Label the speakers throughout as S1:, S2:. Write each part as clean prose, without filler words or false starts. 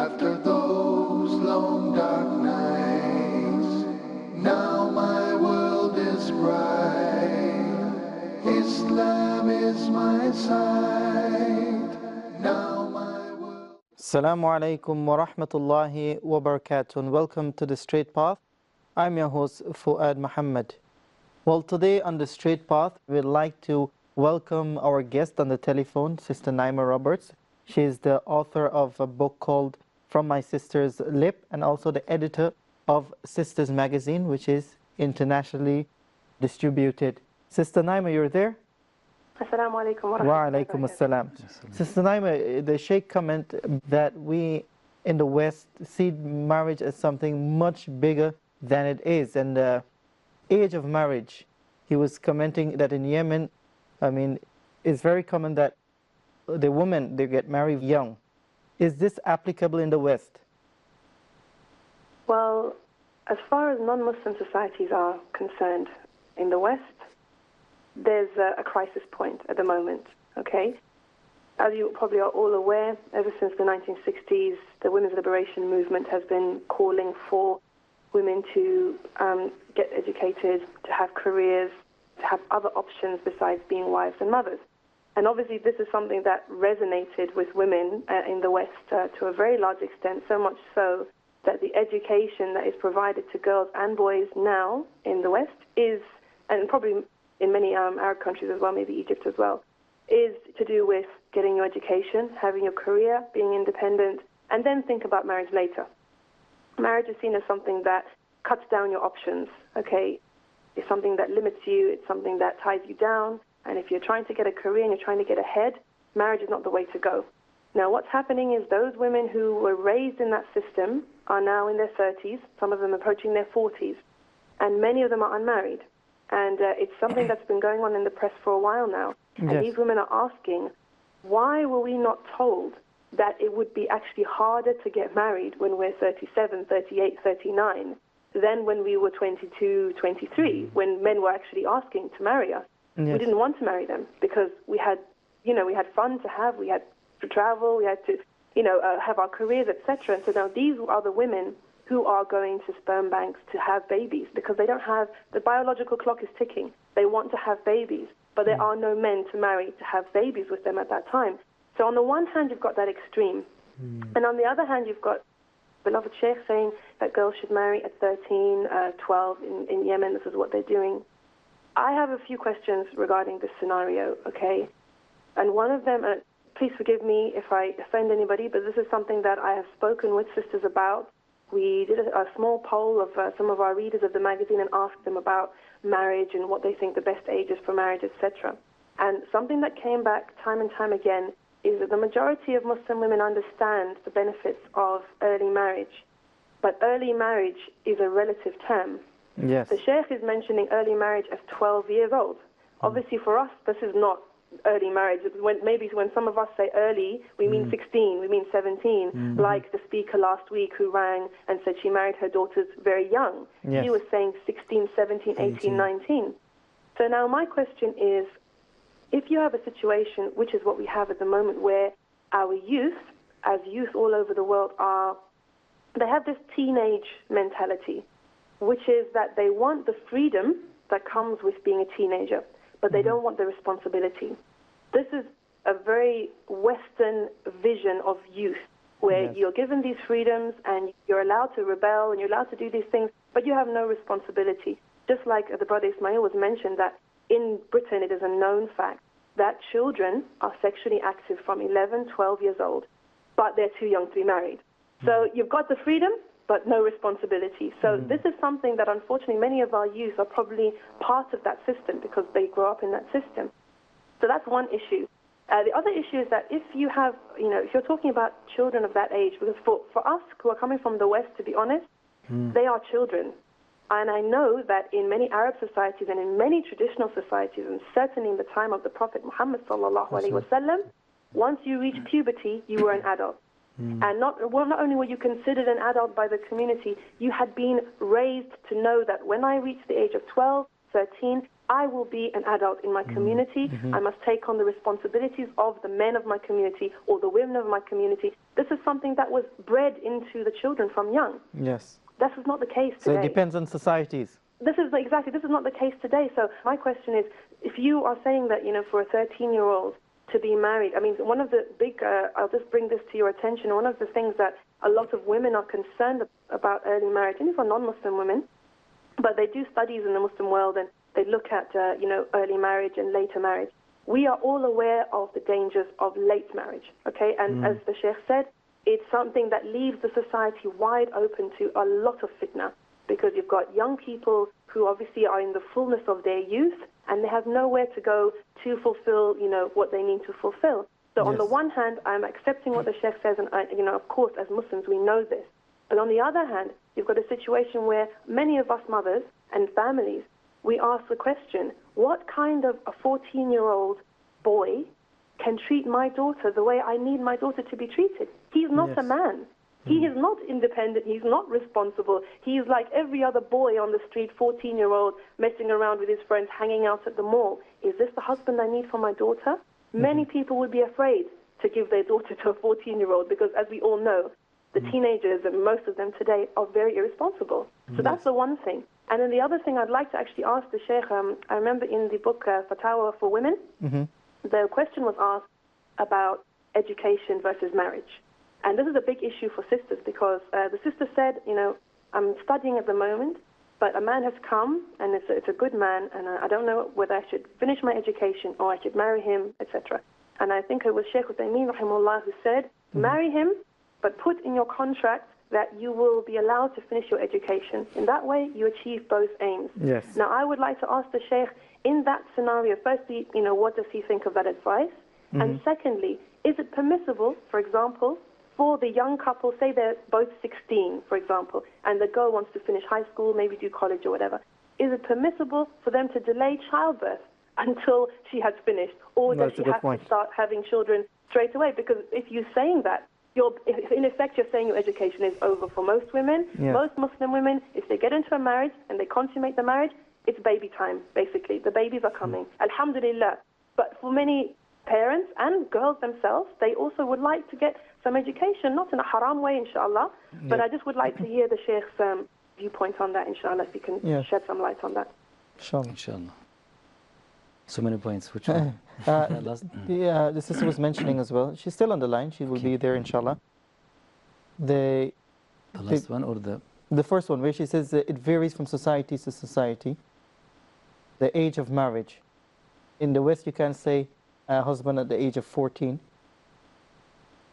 S1: After those long dark nights, now my world is bright. Islam is my sight. Now my world.
S2: Assalamu alaikum wa rahmatullahi wa barakatuh, and welcome to The Straight Path. I'm your host, Faoud Mohamed. Well, today on The Straight Path, we'd like to welcome our guest on the telephone, Sister Naima Roberts. She is the author of a book called From My Sister's Lip, and also the editor of Sisters Magazine, which is internationally distributed. Sister Naima, you're there?
S3: Assalamu alaikum wa
S2: Wa alaikum assalam. Sister Naima, the Sheikh comment that we in the West see marriage as something much bigger than it is, and the age of marriage, he was commenting that in Yemen, it's very common that the women, they get married young. Is this applicable in the West?
S3: Well, as far as non-Muslim societies are concerned, in the West, there's a crisis point at the moment, okay? As you probably are all aware, ever since the 1960s, the women's liberation movement has been calling for women to get educated, to have careers, to have other options besides being wives and mothers. And obviously this is something that resonated with women in the West to a very large extent, so much so that the education that is provided to girls and boys now in the West is, and probably in many Arab countries as well, maybe Egypt as well, is to do with getting your education, having your career, being independent, and then think about marriage later. Marriage is seen as something that cuts down your options, okay? It's something that limits you, it's something that ties you down, and if you're trying to get a career and you're trying to get ahead, marriage is not the way to go. Now, what's happening is those women who were raised in that system are now in their 30s, some of them approaching their 40s, and many of them are unmarried. And it's something that's been going on in the press for a while now.
S2: Yes.
S3: And these women are asking, why were we not told that it would be actually harder to get married when we're 37, 38, 39 than when we were 22, 23, when men were actually asking to marry us?
S2: Yes.
S3: We didn't want to marry them because we had fun to have, we had to travel, we had to, have our careers, etc. And so now these are the women who are going to sperm banks to have babies because they don't have, the biological clock is ticking. They want to have babies, but there are no men to marry to have babies with them at that time. So on the one hand, you've got that extreme. And on the other hand, you've got beloved Sheikh saying that girls should marry at 13, 12 in Yemen. This is what they're doing. I have a few questions regarding this scenario, okay? And one of them, please forgive me if I offend anybody, but this is something that I have spoken with sisters about. We did a small poll of some of our readers of the magazine and asked them about marriage and what they think the best age is for marriage, etc. And something that came back time and time again is that the majority of Muslim women understand the benefits of early marriage. But early marriage is a relative term.
S2: Yes.
S3: The Sheikh is mentioning early marriage as 12 years old. Obviously for us, this is not early marriage. Maybe when some of us say early, we mean 16, we mean 17, like the speaker last week who rang and said she married her daughters very young.
S2: Yes.
S3: She was saying 16, 17, 18, 19. So now my question is, if you have a situation, which is what we have at the moment, where our youth, as youth all over the world they have this teenage mentality, which is that they want the freedom that comes with being a teenager, but they don't want the responsibility. This is a very Western vision of youth, where you're given these freedoms and you're allowed to rebel and you're allowed to do these things, but you have no responsibility. Just like the brother Ismail was mentioned, that in Britain it is a known fact that children are sexually active from 11, 12 years old, but they're too young to be married. So you've got the freedom, but no responsibility. So this is something that unfortunately many of our youth are probably part of that system because they grow up in that system. So that's one issue. The other issue is that if you have, if you're talking about children of that age, because for us who are coming from the West, to be honest, they are children. And I know that in many Arab societies and in many traditional societies, and certainly in the time of the Prophet Muhammad sallallahu alaihi wasallam, once you reach puberty, you were an adult. And not only were you considered an adult by the community, you had been raised to know that when I reach the age of 12, 13, I will be an adult in my community. I must take on the responsibilities of the men of my community or the women of my community. This is something that was bred into the children from young.
S2: Yes.
S3: This is not the case today.
S2: So it depends on societies.
S3: This is not the case today. So my question is, if you are saying that, for a 13-year-old to be married, I mean, one of the big, I'll just bring this to your attention, one of the things that a lot of women are concerned about early marriage, and for non-Muslim women, but they do studies in the Muslim world and they look at, early marriage and later marriage. We are all aware of the dangers of late marriage, okay? And as the Sheikh said, it's something that leaves the society wide open to a lot of fitna, because you've got young people who obviously are in the fullness of their youth and they have nowhere to go to fulfill, what they need to fulfill. So on the one hand, I'm accepting what the Sheikh says, and of course, as Muslims, we know this. But on the other hand, you've got a situation where many of us mothers and families, we ask the question, what kind of a 14-year-old boy can treat my daughter the way I need my daughter to be treated? He's not a man. He is not independent. He's not responsible. He's like every other boy on the street, 14-year-old, messing around with his friends, hanging out at the mall. Is this the husband I need for my daughter? Many people would be afraid to give their daughter to a 14-year-old because, as we all know, the teenagers, and most of them today, are very irresponsible. So that's the one thing. And then the other thing I'd like to actually ask the Sheikh, I remember in the book Fatawa for Women, the question was asked about education versus marriage. And this is a big issue for sisters because the sister said, I'm studying at the moment, but a man has come, and it's a good man, and I don't know whether I should finish my education or I should marry him, etc. And I think it was Shaykh Hassan Zabady who said, marry him, but put in your contract that you will be allowed to finish your education. In that way, you achieve both aims.
S2: Yes.
S3: Now, I would like to ask the Sheikh, in that scenario, firstly, what does he think of that advice? And secondly, is it permissible, for example, for the young couple, say they're both 16, for example, and the girl wants to finish high school, maybe do college or whatever, is it permissible for them to delay childbirth until she has finished? Or does she have to start having children straight away? Because if you're saying that, in effect, you're saying your education is over for most women. Most Muslim women, if they get into a marriage and they consummate the marriage, it's baby time, basically. The babies are coming. Alhamdulillah. But for many parents and girls themselves, they also would like to get some education, not in a haram way, inshallah, but I just would like to hear the Sheikh's viewpoint on that, inshallah, if you can shed some light on that.
S4: Inshallah. So many points. Which one?
S2: The sister was mentioning as well. She's still on the line. She will be there, inshallah. The
S4: last one or
S2: the first one, where she says it varies from society to society. The age of marriage. In the West, you can say a husband at the age of 14.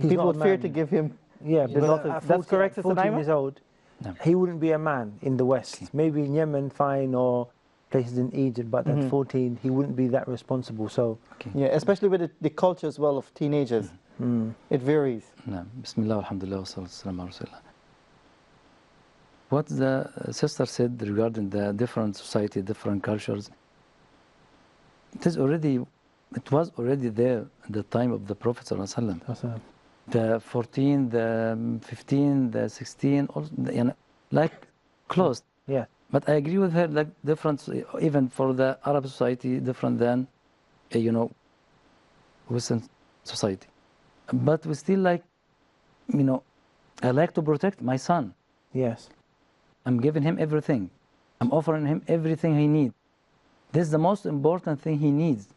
S2: People would fear to give him.
S5: Yeah, but
S2: that's correct,
S5: 14 years old, he wouldn't be a man in the West. Maybe in Yemen, fine, or places in Egypt, but at 14, he wouldn't be that responsible. So,
S2: yeah, especially with the culture as well of teenagers. It varies.
S4: Bismillah, alhamdulillah, wa sallallahu ala rasulillah. What the sister said regarding the different society, different cultures, it was already there at the time of the Prophet sallallahu alaihi wasallam. The 14, the 15, the 16, also, like closed.
S5: Yeah.
S4: But I agree with her, like different, even for the Arab society, different than, Western society. But we still like, I like to protect my son.
S5: Yes.
S4: I'm giving him everything. I'm offering him everything he needs. This is the most important thing he needs.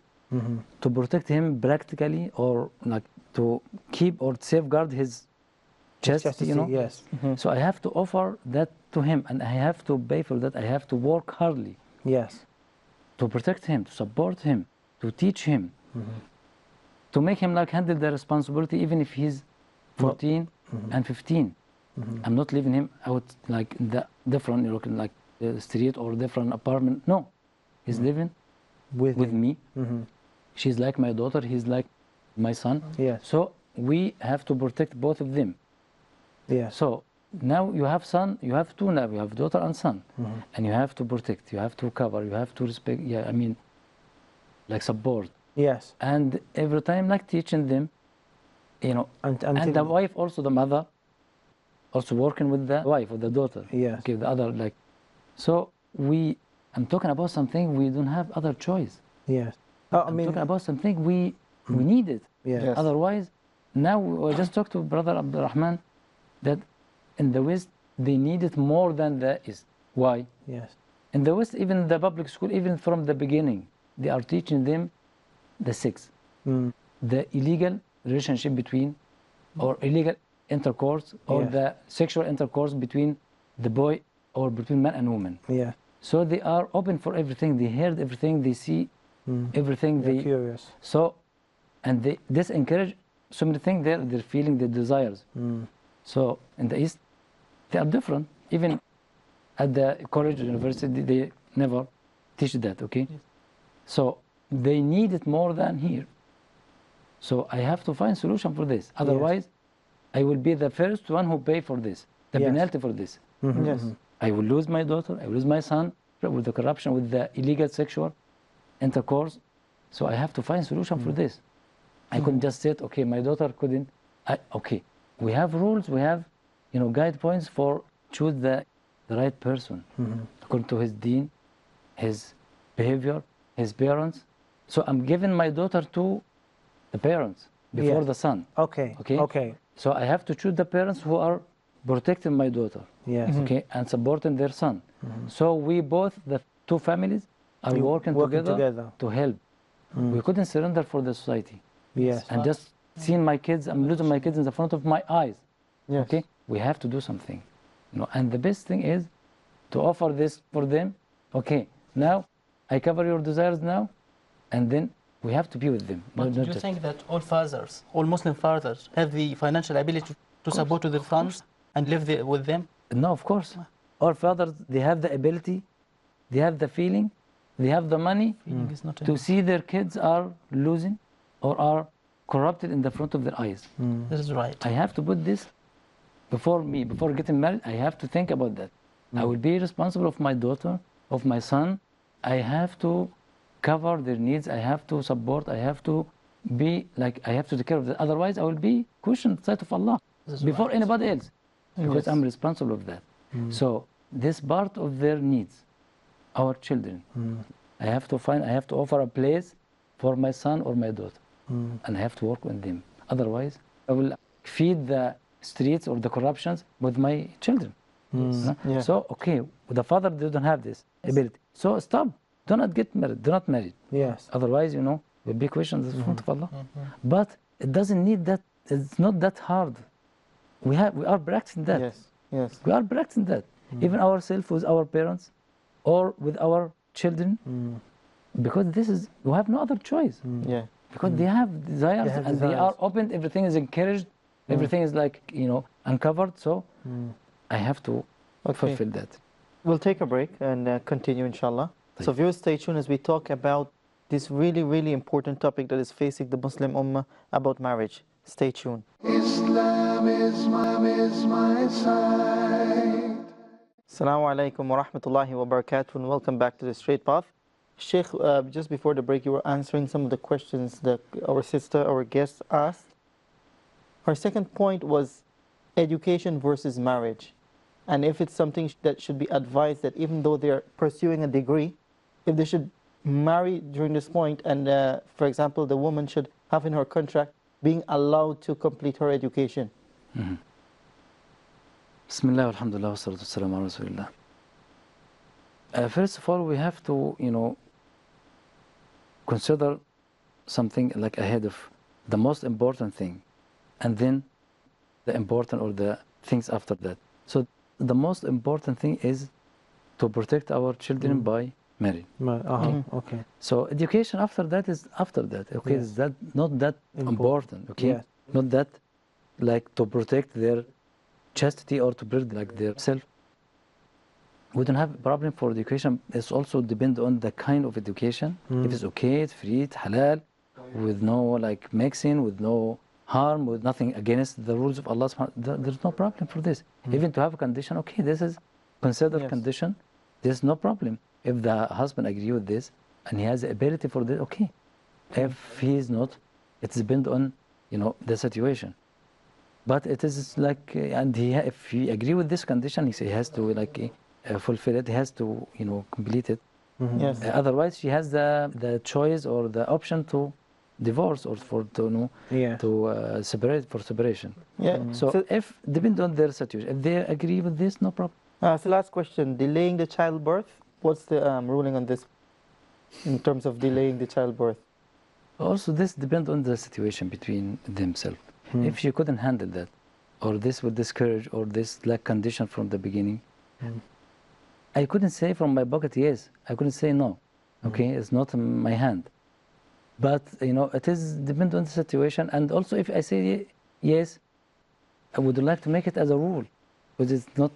S4: To protect him practically, or like to keep or safeguard his chastity,
S5: Yes.
S4: So I have to offer that to him, and I have to pay for that. I have to work hardly.
S5: Yes.
S4: To protect him, to support him, to teach him, to make him like handle the responsibility, even if he's 14 and 15. I'm not leaving him out like the different, like the street or different apartment. No, he's living with me. She's like my daughter. He's like my son.
S5: Yes.
S4: So we have to protect both of them.
S5: Yeah.
S4: So now you have son, you have two now, you have daughter and son, and you have to protect, you have to cover, you have to respect. Yeah, I mean, like support.
S5: Yes.
S4: And every time, like teaching them, and the wife also, the mother, also working with the wife, with the daughter.
S5: Yes.
S4: Okay, the other, like, so we I'm talking about something we don't have other choice.
S5: Yes. Oh, I
S4: I'm
S5: mean,
S4: talking about something we need it.
S5: yeah.
S2: Yes.
S4: Otherwise, now I just talked to Brother Abdul Rahman that in the West they need it more than the East. Why?
S5: Yes.
S4: In the West, even the public school, even from the beginning, they are teaching them the sex, the illegal relationship between, or illegal intercourse, or
S5: Yes.
S4: the sexual intercourse between the boy or between man and woman.
S5: Yeah.
S4: So they are open for everything. They heard everything. They see everything.
S5: They're
S4: They
S5: curious.
S4: so, and this encourage so many things. They're feeling their desires. So in the East, they are different. Even at the college, university, they never teach that. Okay, so they need it more than here. So I have to find solution for this. Otherwise, I will be the first one who pay for this, the
S5: Yes.
S4: penalty for this.
S2: Yes.
S4: I will lose my daughter, I will lose my son with the corruption, with the illegal sexual intercourse. So I have to find solution for this. I couldn't just say, okay, my daughter couldn't. Okay, we have rules, we have, guide points for choose the right person according to his deen, his behavior, his parents. So I'm giving my daughter to the parents before
S5: Yes.
S4: the son.
S5: Okay.
S4: Okay.
S5: Okay.
S4: So I have to choose the parents who are protecting my daughter.
S5: Yes.
S4: Okay, and supporting their son. So we both, the two families, are
S5: You
S4: working together to help. We couldn't surrender for the society.
S5: Yes.
S4: And just seeing my kids, I'm losing my kids in the front of my eyes.
S2: Yes.
S4: Okay, we have to do something. And the best thing is to offer this for them. Okay, now I cover your desires now, and then we have to be with them.
S6: But do you
S4: just-
S6: think that all fathers, all Muslim fathers, have the financial ability to support their sons and live with them?
S4: No, of course. All fathers, they have the ability, they have the feeling, they have the money
S6: Feeling is not
S4: to see their kids are losing or are corrupted in the front of their eyes.
S6: This is right.
S4: I have to put this before me, before getting married, I have to think about that. I will be responsible of my daughter, of my son. I have to cover their needs. I have to support. I have to be like, I have to take care of that. Otherwise, I will be questioned in the sight of Allah
S6: This is
S4: before
S6: right.
S4: anybody else, because
S2: Yes.
S4: I'm responsible of that. So this part of their needs, our children, I have to offer a place for my son or my daughter, and I have to work on them. Otherwise, I will feed the streets or the corruptions with my children. No?
S2: Yeah.
S4: So, okay, the father doesn't have this ability. So stop. Do not get married. Do not marry.
S5: Yes.
S4: Otherwise, will be questions in front of Allah. But it doesn't need that. It's not that hard. We are practicing that.
S2: Yes. Yes.
S4: We are practicing that. Even ourselves with our parents or with our children. Because we have no other choice.
S2: Yeah.
S4: Because they have desires
S5: They have
S4: and they
S5: desires.
S4: are open, everything is encouraged, everything is like, uncovered. So I have to fulfill that.
S2: We'll take a break and continue, inshallah. So viewers, stay tuned as we talk about this really, really important topic that is facing the Muslim Ummah about marriage. Stay tuned.
S1: Islam is my side.
S2: Assalamu alaikum wa rahmatullahi wa barakatuh, and welcome back to the Straight Path. Sheikh, just before the break, you were answering some of the questions that our guest asked. Our second point was education versus marriage. And if it's something that should be advised that even though they're pursuing a degree, if they should marry during this point, and for example, the woman should have in her contract being allowed to complete her education.
S4: Bismillah, alhamdulillah, wassalatu wassalamu ala rasulillah. First of all, we have to, consider something like ahead of the most important thing, and then the important or the things after that. So the most important thing is to protect our children by marriage.
S5: Okay.
S4: So education after that is after that. Okay,
S5: Yes.
S4: is that not that important? Okay,
S5: Yes.
S4: not that like to protect their chastity or to build like their self. We don't have a problem for education. It's also depend on the kind of education. If it's okay, it's free, it's halal, with no like mixing, with no harm, with nothing against the rules of Allah. There's no problem for this. Even to have a condition, okay, this is considered
S2: Yes.
S4: condition. There's no problem. If the husband agree with this and he has the ability for this, okay. If he is not, it depends on the situation. But it is like, and if he agree with this condition, he has to like fulfill it. He has to complete it.
S2: Yes.
S4: Otherwise, she has the choice or the option to divorce or to separate for separation.
S2: Yeah.
S4: So if depend on their situation, if they agree with this, no problem.
S2: So last question, delaying the childbirth. What's the ruling on this in terms of delaying the childbirth?
S4: Also, this depends on the situation between themselves. If she couldn't handle that, or this would discourage, or this lack condition from the beginning, I couldn't say from my pocket yes. I couldn't say no. Okay, it's not in my hand. But you know, it is depend on the situation. And also, if I say yes, I would like to make it as a rule, because it's not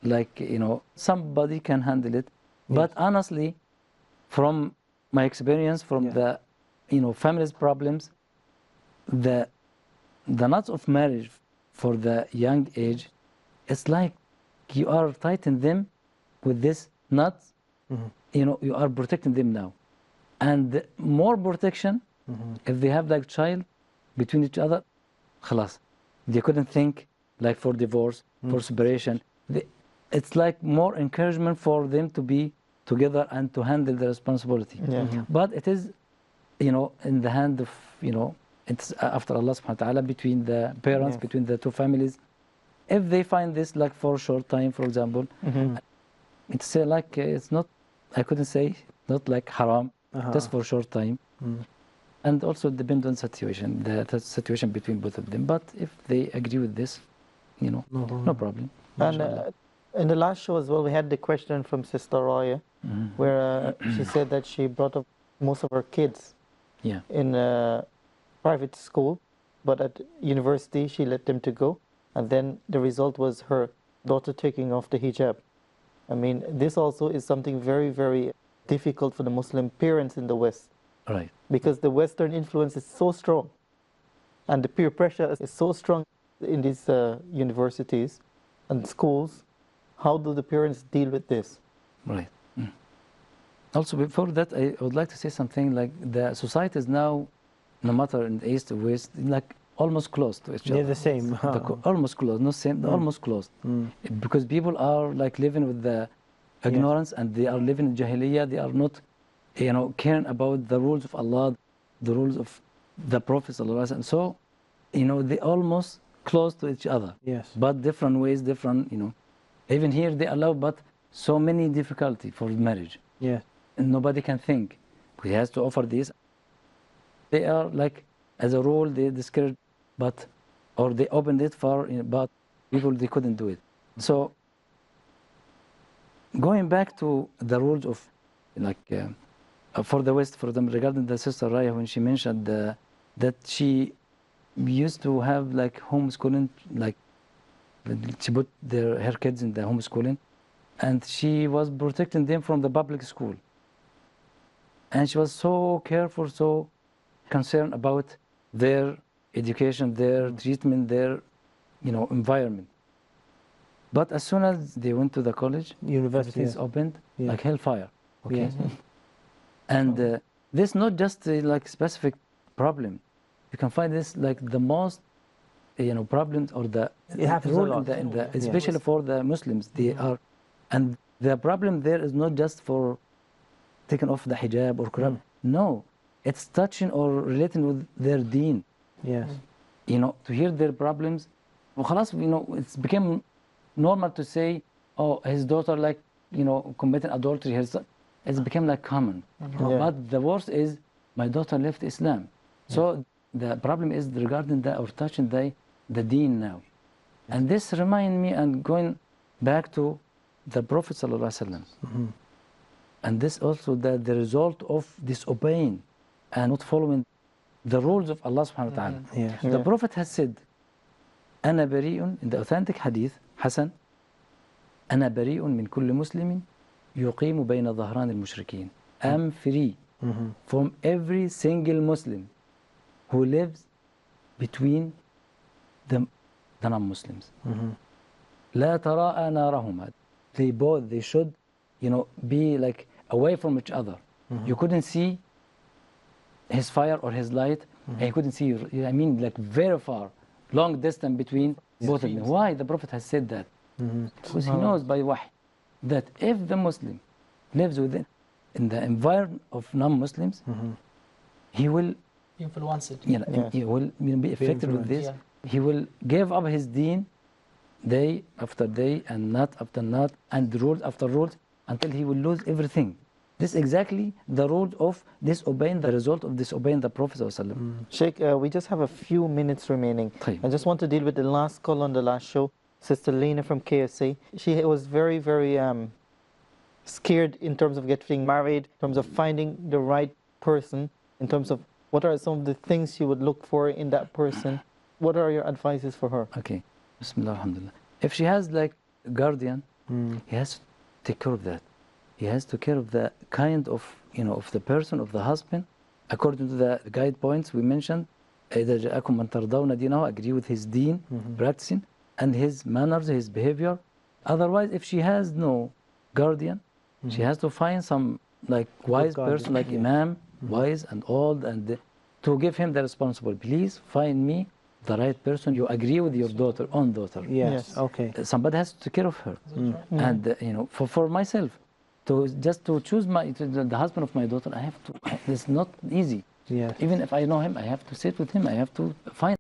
S4: like, you know, somebody can handle it. But honestly, from my experience, from the, you know, family's problems, the nuts of marriage for the young age, it's like you are tightening them with this nuts. You know, you are protecting them now, and more protection if they have like child between each other. خلاص, they couldn't think like for divorce, for separation. It's like more encouragement for them to be together and to handle the responsibility. But it is, you know, in the hand of, you know, it's after Allah subhanahu wa ta'ala, between the parents, between the two families. If they find this like for a short time, for example, it's like it's not, I couldn't say not like haram, just for a short time. And also depend on situation, the situation between both of them. But if they agree with this, you know, no problem.
S2: And in the last show as well, we had the question from Sister Roya, where she said that she brought up most of her kids in a private school, but at university she let them to go, and then the result was her daughter taking off the hijab. I mean, this also is something very, very difficult for the Muslim parents in the West.
S4: Right.
S2: Because the Western influence is so strong, and the peer pressure is so strong in these universities and schools. How do the parents deal with this?
S4: Right. Also, before that, I would like to say something like the society is now, no matter in the East or West, like almost close to each other.
S5: They're the same.
S4: Almost close, not same, almost close. Because people are like living with the ignorance, and they are living in Jahiliyyah. They are not, you know, caring about the rules of Allah, the rules of the Prophet ﷺ. So, you know, they almost close to each other.
S5: Yes.
S4: But different ways, different, you know. Even here they allow, but so many difficulty for marriage.
S5: Yeah.
S4: And nobody can think. He has to offer this. They are like, as a rule, they discourage, but, or they opened it for, you know, but people, they couldn't do it. So, going back to the rules of, like, for the West, for them, regarding the Sister Raya, when she mentioned that she used to have like homeschooling, like she put her kids in the homeschooling, and she was protecting them from the public school. And she was so careful, so concerned about their education, their treatment, their, you know, environment. But as soon as they went to the college,
S5: University
S4: everything's opened, like hellfire. Okay.
S5: Yes.
S4: And this not just like specific problem. You can find this like the most, you know, problems, or the
S5: It happens a
S4: rule
S5: lot.
S4: in the especially for the Muslims. They are, and the problem there is not just for taking off the hijab or Quran. No, it's touching or relating with their deen.
S5: Yes.
S4: You know, to hear their problems. Well, خلاص, you know, it's become normal to say, oh, his daughter, like, you know, committing adultery. It's become like common. But the worst is, my daughter left Islam. So the problem is regarding the, or touching the deen now. And this remind me, and going back to the Prophet ﷺ. And this also the result of disobeying and not following the rules of Allah subhanahu wa ta'ala.
S5: Yes.
S4: The Prophet has said, أنا بريء, in the authentic hadith, Hassan, أنا بريء من كل مسلم يقيم بين ظهران المشركين. I'm free from every single Muslim who lives between the non-Muslims. لا تراءى نارهما. They should, you know, be like away from each other. You couldn't see his fire or his light, and he couldn't see you. I mean, like very far, long distance between both of them. Why the Prophet has said that? Because he knows by wahy that if the Muslim lives within in the environment of non-Muslims, he will,
S6: Influence it.
S4: you know,
S2: Yeah.
S4: he will be affected with this.
S6: Yeah.
S4: He will give up his deen day after day and night after night and rules after rules until he will lose everything. This is exactly the rule of disobeying, the result of disobeying the Prophet ﷺ.
S2: Sheikh, we just have a few minutes remaining.
S4: طيب.
S2: I just want to deal with the last call on the last show, Sister Lena from KSA. She was very, very scared in terms of getting married, in terms of finding the right person, in terms of what are some of the things you would look for in that person. What are your advices for her?
S4: Okay. Bismillah, alhamdulillah. If she has like a guardian, he has to take care of that. He has to care of the kind of, you know, of the person, of the husband, according to the guide points we mentioned. إذا جاءكم من ترضون دينه, agree with his deen, practicing, and his manners, his behavior. Otherwise, if she has no guardian, she has to find some like wise
S5: guardian,
S4: person, like
S5: yeah.
S4: imam, wise and old, and to give him the responsibility. Please find me the right person. You agree with your daughter, own daughter.
S5: Yes. Okay.
S4: Somebody has to take care of her. And you know, for myself, to choose the husband of my daughter, I have to. It's not easy.
S5: Yes.
S4: Even if I know him, I have to sit with him. I have to find